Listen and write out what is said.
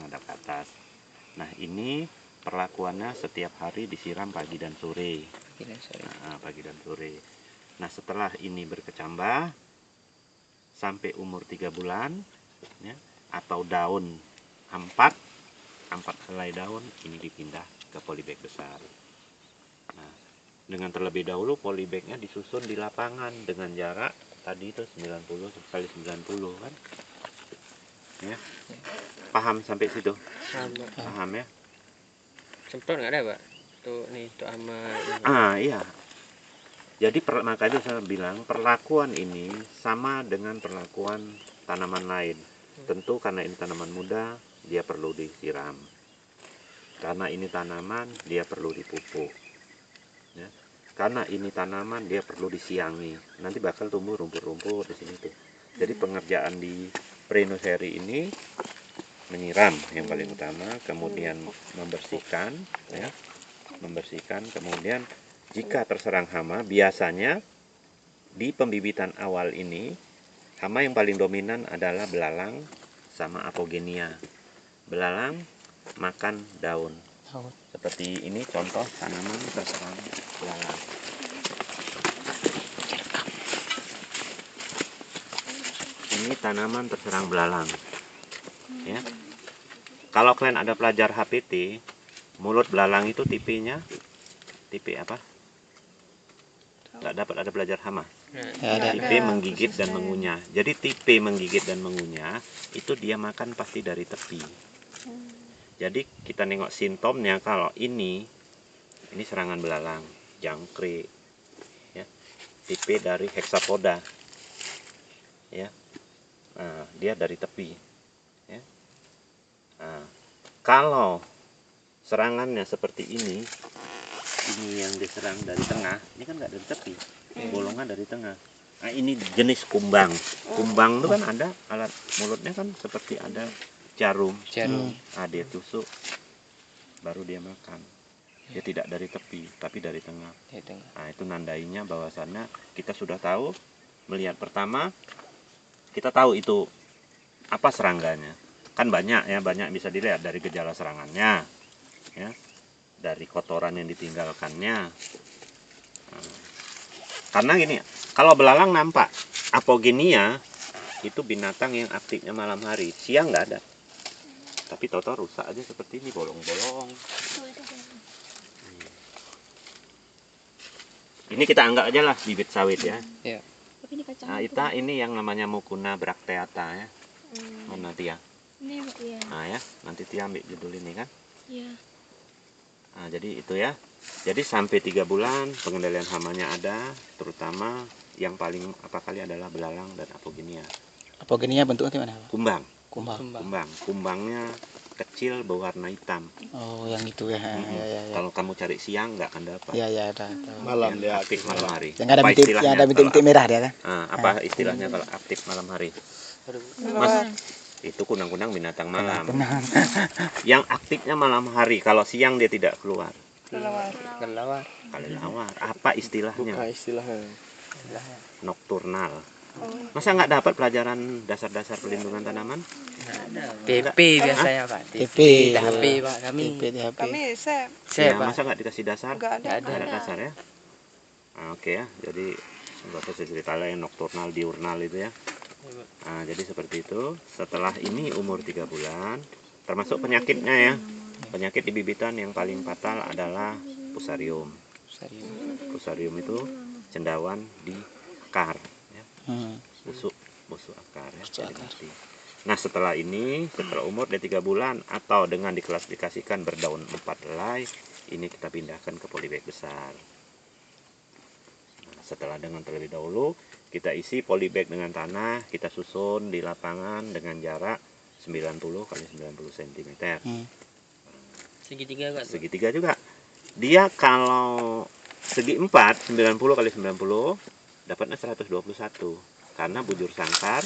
menghadap ke atas. Nah, ini perlakuannya setiap hari disiram pagi dan sore. Pagi dan sore. Nah, setelah ini berkecambah sampai umur 3 bulan ya, atau daun 4 helai daun, ini dipindah ke polybag besar. Nah, dengan terlebih dahulu polybagnya disusun di lapangan dengan jarak tadi itu 90 kali 90 kan. Ya. Paham sampai situ? Paham ya? Semprot nggak ada, Pak? Tuh nih, tuh sama ini. Iya. Jadi makanya saya bilang perlakuan ini sama dengan perlakuan tanaman lain. Tentu karena ini tanaman muda, dia perlu disiram. Karena ini tanaman, dia perlu dipupuk. Ya. Karena ini tanaman, dia perlu disiangi. Nanti bakal tumbuh rumput-rumput di sini tuh. Jadi pengerjaan di pre-nursery ini menyiram yang paling utama, kemudian membersihkan, ya, membersihkan, kemudian jika terserang hama, biasanya di pembibitan awal ini hama yang paling dominan adalah belalang sama apogenia. Belalang makan daun. Seperti ini contoh tanaman terserang belalang. Ini tanaman terserang belalang. Ya. Kalau kalian ada pelajar HPT, mulut belalang itu tipenya tipe apa? Nggak dapat ada belajar hama. Tipe menggigit dan mengunyah. Jadi tipe menggigit dan mengunyah itu dia makan pasti dari tepi. Jadi kita nengok simptomnya, kalau ini serangan belalang, jangkrik, ya, tipe dari hexapoda, ya, dia dari tepi. Ya. Nah, kalau serangannya seperti ini yang diserang dari tengah, ini kan nggak dari tepi, bolongan dari tengah. Nah, ini jenis kumbang. Kumbang itu kan ada alat mulutnya kan seperti ada jarum. Dia tusuk, baru dia makan. Dia tidak dari tepi, tapi dari tengah. Nah, itu nandainya bahwasannya kita sudah tahu, melihat pertama, kita tahu itu apa serangganya. Kan banyak ya, banyak bisa dilihat dari gejala serangannya, ya, dari kotoran yang ditinggalkannya. Nah, karena gini, kalau belalang nampak apogenia itu binatang yang aktifnya malam hari, siang nggak ada. Tapi tahu-tahu rusak aja seperti ini, bolong-bolong. Ini kita anggap aja lah bibit sawit ya. Nah, ini yang namanya Mucuna bracteata ya. Mana Tia? Ini ya. Nah ya, nanti Tia ambil judul ini kan. Iya. Nah, jadi itu ya. Jadi sampai 3 bulan pengendalian hamanya ada, terutama yang paling kali adalah belalang dan apogenia. Apogenia bentuknya gimana, Pak? Kumbang. Kumbang. Kumbangnya kecil berwarna hitam. Oh, yang itu ya. Ya. Kalau kamu cari siang nggak akan dapat. Ya, ada. Malam dia aktif malam hari. Yang ada bintik merah dia kan? Apa istilahnya kalau aktif malam hari? Mas, itu kunang-kunang binatang malam. Yang aktifnya malam hari, kalau siang dia tidak keluar. Kelelawar. Apa istilahnya? Bukan istilahnya. Nokturnal. Masa nggak dapat pelajaran dasar-dasar pelindungan tanaman? TP biasanya, Pak. TP. HP, Pak, kami. Kami Ya, Pak. masa nggak dikasih dasar? nggak ada. Nggak ada dasar ya? Oke ya, jadi bapak saya cerita lah yang nokturnal, diurnal itu ya. Nah, jadi seperti itu. Setelah ini umur 3 bulan, termasuk penyakitnya ya. Penyakit di bibitan yang paling fatal adalah Fusarium. Fusarium itu cendawan di akar, ya. Busuk akar ya. Jadi mati. Nah, setelah umur dia 3 bulan atau dengan diklasifikasikan berdaun 4 helai, ini kita pindahkan ke polybag besar. Nah, setelah dengan terlebih dahulu kita isi polybag dengan tanah, kita susun di lapangan dengan jarak 90 kali 90 cm. Segitiga juga. Dia kalau segi 4, 90 kali 90 dapatnya 121. Karena bujur sangkar